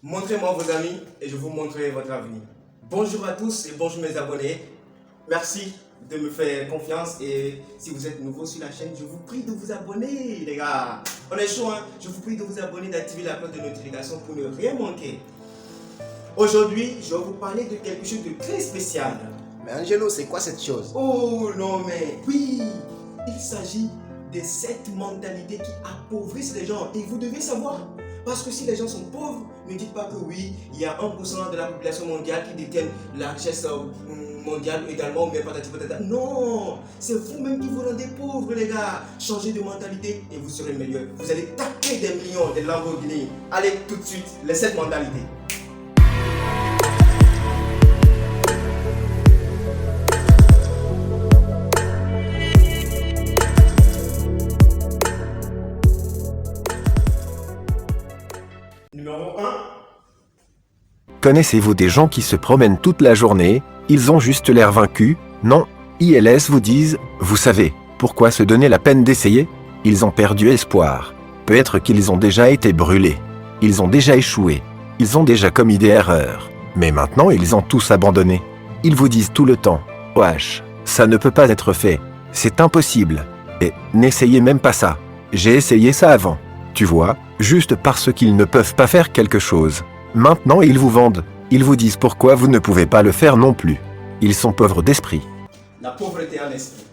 Montrez-moi vos amis et je vous montrerai votre avenir. Bonjour à tous et bonjour mes abonnés. Merci de me faire confiance et si vous êtes nouveau sur la chaîne, je vous prie de vous abonner les gars. On est chaud hein. Je vous prie de vous abonner, d'activer la cloche de notification pour ne rien manquer. Aujourd'hui, je vais vous parler de quelque chose de très spécial. Mais Angelo, c'est quoi cette chose? Oh non mais oui, il s'agit de cette mentalité qui appauvrisse les gens et vous devez savoir. Parce que si les gens sont pauvres, ne dites pas que oui, il y a 1% de la population mondiale qui détiennent la richesse mondiale également, mais patati patata. Non, c'est vous-même qui vous rendez pauvres les gars. Changez de mentalité et vous serez meilleur. Vous allez taper des millions, des Lamborghini. Allez tout de suite, les 7 mentalités. Numéro 1. Connaissez-vous des gens qui se promènent toute la journée, ils ont juste l'air vaincus? Non, ILS vous disent, vous savez, pourquoi se donner la peine d'essayer? Ils ont perdu espoir. Peut-être qu'ils ont déjà été brûlés. Ils ont déjà échoué. Ils ont déjà commis des erreurs. Mais maintenant ils ont tous abandonné. Ils vous disent tout le temps, wesh, ça ne peut pas être fait. C'est impossible. Et n'essayez même pas ça. J'ai essayé ça avant. Tu vois, juste parce qu'ils ne peuvent pas faire quelque chose. Maintenant ils vous vendent. Ils vous disent pourquoi vous ne pouvez pas le faire non plus. Ils sont pauvres d'esprit. La pauvreté en esprit.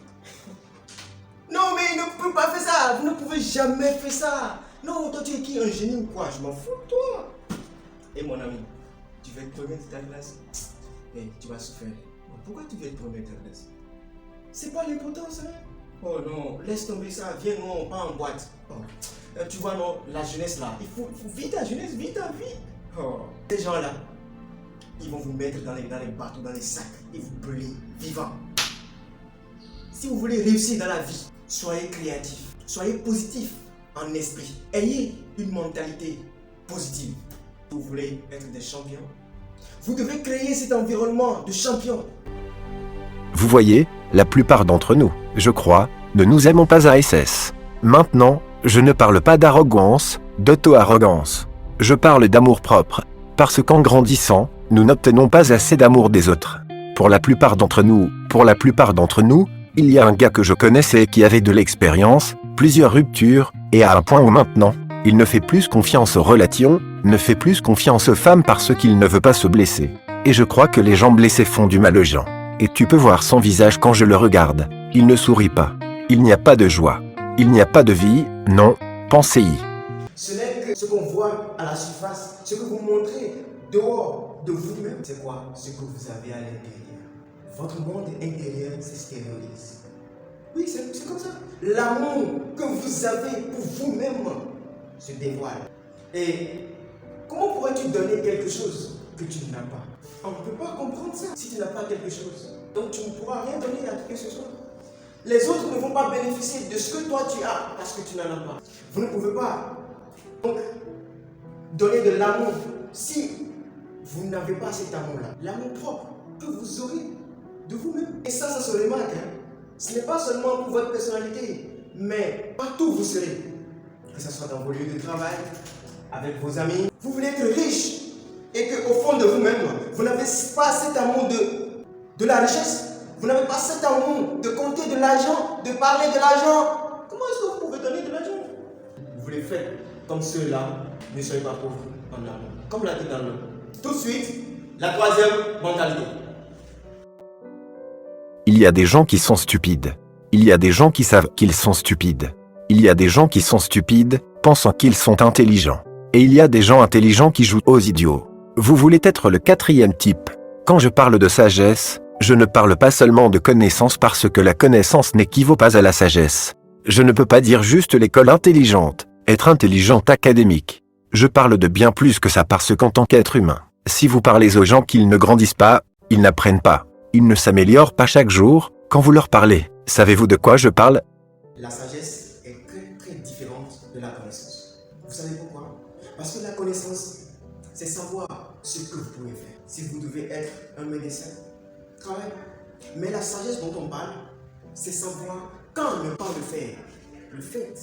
Non mais il ne peut pas faire ça. Vous ne pouvez jamais faire ça. Non, toi tu es qui, un génie ou quoi? Je m'en fous de toi. Et mon ami, tu veux être premier de ta classe? Et tu vas souffrir. Pourquoi tu veux être premier de ta classe? C'est pas l'importance hein. Oh non, laisse tomber ça. Viens non, pas en boîte. Oh. Tu vois non, la jeunesse là. Il faut vite ta jeunesse, vite ta vie. Oh. Ces gens là, ils vont vous mettre dans les bateaux, dans les sacs et vous brûler vivant. Si vous voulez réussir dans la vie, soyez créatif, soyez positif en esprit. Ayez une mentalité positive. Vous voulez être des champions, vous devez créer cet environnement de champions. Vous voyez, la plupart d'entre nous, je crois, ne nous aimons pas à SS. Maintenant, je ne parle pas d'arrogance, d'auto-arrogance. Je parle d'amour-propre, parce qu'en grandissant, nous n'obtenons pas assez d'amour des autres. Pour la plupart d'entre nous, il y a un gars que je connaissais qui avait de l'expérience, plusieurs ruptures, et à un point où maintenant, il ne fait plus confiance aux relations, ne fait plus confiance aux femmes parce qu'il ne veut pas se blesser. Et je crois que les gens blessés font du mal aux gens. Et tu peux voir son visage quand je le regarde. Il ne sourit pas. Il n'y a pas de joie. Il n'y a pas de vie. Non, pensez-y. Ce n'est que ce qu'on voit à la surface, ce que vous montrez dehors de vous-même. C'est quoi? Ce que vous avez à l'intérieur. Votre monde intérieur s'extériorise. Oui, c'est comme ça. L'amour que vous avez pour vous-même se dévoile. Et comment pourrais-tu donner quelque chose que tu n'as pas? On ne peut pas comprendre ça si tu n'as pas quelque chose. Donc tu ne pourras rien donner à qui que ce soit. Les autres ne vont pas bénéficier de ce que toi tu as parce que tu n'en as pas. Vous ne pouvez pas donc donner de l'amour si vous n'avez pas cet amour-là. L'amour propre que vous aurez de vous-même. Et ça se remarque. Hein? Ce n'est pas seulement pour votre personnalité, mais partout où vous serez. Que ce soit dans vos lieux de travail, avec vos amis. Vous voulez être riche et qu'au fond de vous-même, vous n'avez pas cet amour de la richesse. Vous n'avez pas cet amour de compter de l'argent, de parler de l'argent. Comment est-ce que vous pouvez donner de l'argent? Vous voulez faire comme ceux-là, ne soyez pas pauvres en amour. Comme la tête dans l'eau. Tout de suite, la troisième mentalité. Il y a des gens qui sont stupides. Il y a des gens qui savent qu'ils sont stupides. Il y a des gens qui sont stupides, pensant qu'ils sont intelligents. Et il y a des gens intelligents qui jouent aux idiots. Vous voulez être le quatrième type. Quand je parle de sagesse, je ne parle pas seulement de connaissance parce que la connaissance n'équivaut pas à la sagesse. Je ne peux pas dire juste l'école intelligente, être intelligente académique. Je parle de bien plus que ça parce qu'en tant qu'être humain, si vous parlez aux gens qu'ils ne grandissent pas, ils n'apprennent pas. Ils ne s'améliorent pas chaque jour quand vous leur parlez. Savez-vous de quoi je parle? La sagesse est très différente de la connaissance. Vous savez pourquoi? Parce que la connaissance, c'est savoir ce que vous pouvez faire. Si vous devez être un médecin, travaillez. Mais la sagesse dont on parle, c'est savoir quand ne pas le faire. Le fait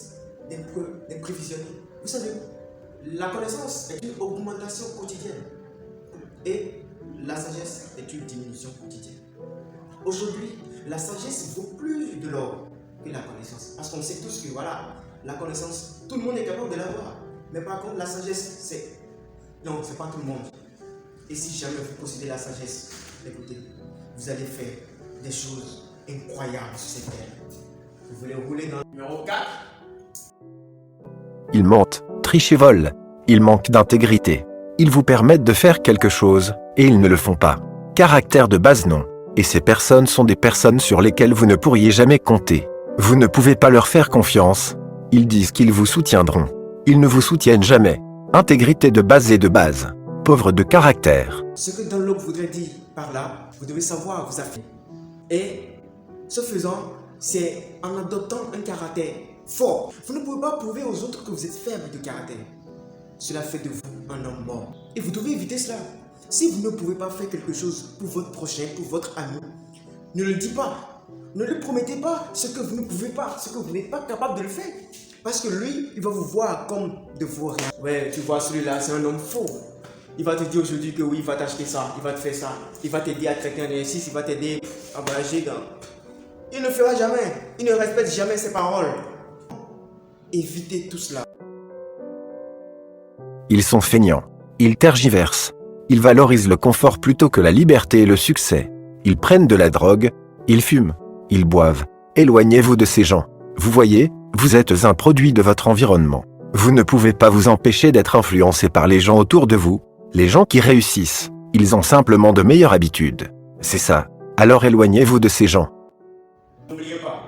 d'être prévisionné. Vous savez, La connaissance est une augmentation quotidienne et la sagesse est une diminution quotidienne. Aujourd'hui, la sagesse vaut plus de l'or que la connaissance. Parce qu'on sait tous que voilà, la connaissance, tout le monde est capable de l'avoir. Mais par contre, la sagesse, c'est... Non, c'est pas tout le monde. Et si jamais vous possédez la sagesse, écoutez, vous allez faire des choses incroyables sur cette terre. Vous voulez rouler dans le numéro 4? Ils mentent, trichent et volent. Ils manquent d'intégrité. Ils vous permettent de faire quelque chose, et ils ne le font pas. Caractère de base non. Et ces personnes sont des personnes sur lesquelles vous ne pourriez jamais compter. Vous ne pouvez pas leur faire confiance. Ils disent qu'ils vous soutiendront. Ils ne vous soutiennent jamais. Intégrité de base et de base. Pauvre de caractère. Ce que Dunlop voudrait dire par là, vous devez savoir vous affirmer. Et ce faisant, c'est en adoptant un caractère fort. Vous ne pouvez pas prouver aux autres que vous êtes faible de caractère. Cela fait de vous un homme mort. Et vous devez éviter cela. Si vous ne pouvez pas faire quelque chose pour votre prochain, pour votre ami, ne le dites pas. Ne lui promettez pas ce que vous ne pouvez pas, ce que vous n'êtes pas capable de le faire. Parce que lui, il va vous voir comme de vos rien. Ouais, tu vois, celui-là, c'est un homme faux. Il va te dire aujourd'hui que oui, il va t'acheter ça, il va te faire ça. Il va t'aider à traiter un exercice, il va t'aider à voyager. Il ne le fera jamais. Il ne respecte jamais ses paroles. Évitez tout cela. Ils sont feignants. Ils tergiversent. Ils valorisent le confort plutôt que la liberté et le succès. Ils prennent de la drogue. Ils fument. Ils boivent. Éloignez-vous de ces gens. Vous voyez, vous êtes un produit de votre environnement. Vous ne pouvez pas vous empêcher d'être influencé par les gens autour de vous. Les gens qui réussissent, ils ont simplement de meilleures habitudes. C'est ça. Alors éloignez-vous de ces gens. N'oubliez pas,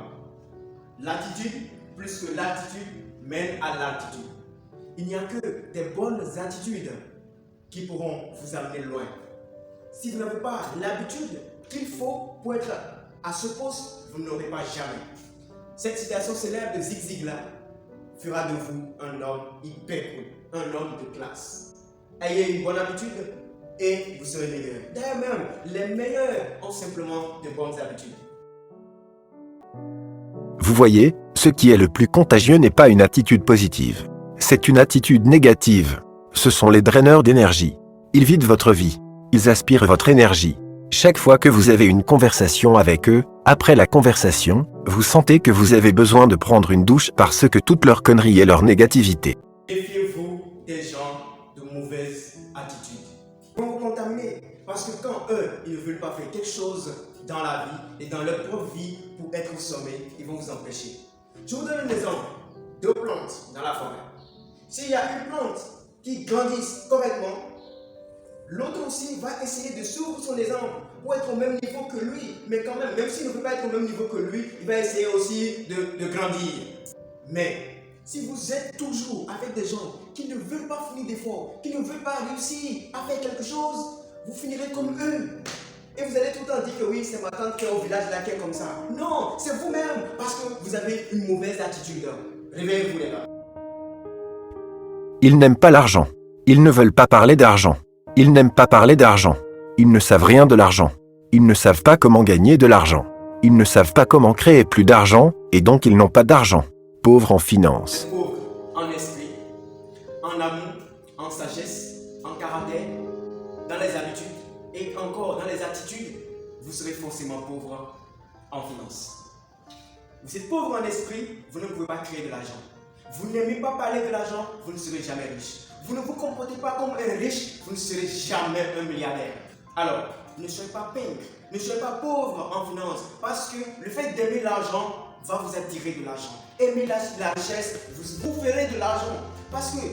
l'attitude plus que l'attitude mène à l'altitude. Il n'y a que des bonnes attitudes qui pourront vous amener loin. Si vous n'avez pas l'habitude qu'il faut pour être à ce poste, vous n'aurez pas jamais. Cette citation célèbre de Zig Ziglar fera de vous un homme hyper cool, un homme de classe. Ayez une bonne habitude et vous serez meilleur. D'ailleurs même, les meilleurs ont simplement de bonnes habitudes. Vous voyez, ce qui est le plus contagieux n'est pas une attitude positive. C'est une attitude négative. Ce sont les draineurs d'énergie. Ils vident votre vie. Ils aspirent votre énergie. Chaque fois que vous avez une conversation avec eux, après la conversation, vous sentez que vous avez besoin de prendre une douche parce que toute leur connerie et leur négativité. Méfiez-vous des gens de mauvaise attitude. Ils vont vous contaminer parce que quand eux, ils ne veulent pas faire quelque chose dans la vie et dans leur propre vie pour être au sommet, ils vont vous empêcher. Je vous donne un exemple. 2 plantes dans la forêt. S'il y a une plante qui grandit correctement, l'autre aussi va essayer de suivre son exemple pour être au même niveau que lui. Mais quand même s'il ne veut pas être au même niveau que lui, il va essayer aussi de grandir. Mais si vous êtes toujours avec des gens qui ne veulent pas fournir d'efforts, qui ne veulent pas réussir à faire quelque chose, vous finirez comme eux. Et vous allez tout le temps dire que oui, c'est ma tante qui est au village là qui est comme ça. Non, c'est vous-même parce que vous avez une mauvaise attitude. Réveillez-vous les gars. Ils n'aiment pas l'argent. Ils ne veulent pas parler d'argent. Ils n'aiment pas parler d'argent. Ils ne savent rien de l'argent. Ils ne savent pas comment gagner de l'argent. Ils ne savent pas comment créer plus d'argent et donc ils n'ont pas d'argent. Pauvres en finance. Pauvres en esprit, en amour, en sagesse, en caractère, dans les habitudes et encore dans les attitudes, vous serez forcément pauvre en finance. Vous êtes pauvre en esprit, vous ne pouvez pas créer de l'argent. Vous n'aimez pas parler de l'argent, vous ne serez jamais riche. Vous ne vous comportez pas comme un riche, vous ne serez jamais un milliardaire. Alors, ne soyez pas pingre, ne soyez pas pauvre en finance, parce que le fait d'aimer l'argent va vous attirer de l'argent. Aimer la richesse, vous verrez de l'argent, parce que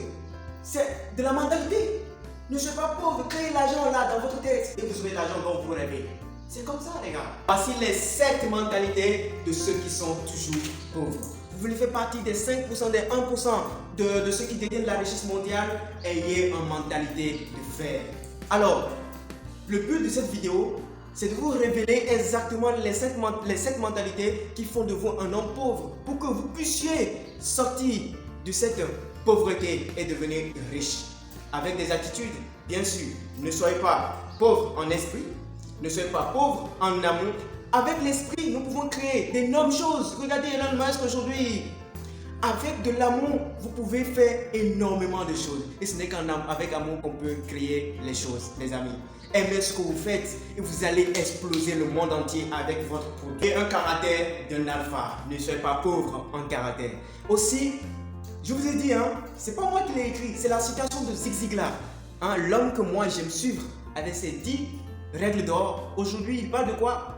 c'est de la mentalité. Ne soyez pas pauvre, créez l'argent là dans votre tête et vous aurez l'argent dont vous rêvez. C'est comme ça les gars. Voici les 7 mentalités de ceux qui sont toujours pauvres. Vous voulez faire partie des 5%, des 1% de ceux qui détiennent la richesse mondiale, ayez une mentalité de fer. Alors, le but de cette vidéo, c'est de vous révéler exactement les 7 mentalités qui font de vous un homme pauvre pour que vous puissiez sortir de cette pauvreté et devenir riche. Avec des attitudes, bien sûr. Ne soyez pas pauvre en esprit, ne soyez pas pauvre en amour. Avec l'esprit, nous pouvons créer d'énormes choses. Regardez Elon Musk aujourd'hui. avec de l'amour, vous pouvez faire énormément de choses. Et ce n'est qu'avec amour qu'on peut créer les choses, les amis. Aimez ce que vous faites et vous allez exploser le monde entier avec votre produit. Et un caractère d'un alpha. Ne soyez pas pauvre en caractère. Aussi, je vous ai dit, c'est pas moi qui l'ai écrit, c'est la citation de Zig Ziglar. L'homme que moi j'aime suivre avec ses 10 règles d'or. Aujourd'hui, il parle de quoi?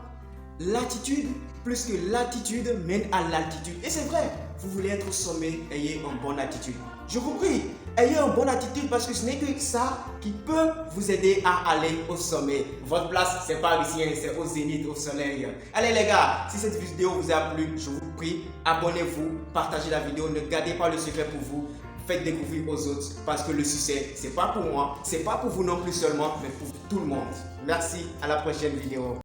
L'attitude plus que l'attitude mène à l'altitude. Et c'est vrai, vous voulez être au sommet, ayez une bonne attitude. Je vous prie, ayez une bonne attitude parce que ce n'est que ça qui peut vous aider à aller au sommet. Votre place, c'est pas ici, c'est au zénith, au soleil. Allez les gars, si cette vidéo vous a plu, je vous prie, abonnez-vous, partagez la vidéo, ne gardez pas le secret pour vous. Faites découvrir aux autres parce que le succès, c'est pas pour moi, c'est pas pour vous non plus seulement, mais pour tout le monde. Merci, à la prochaine vidéo.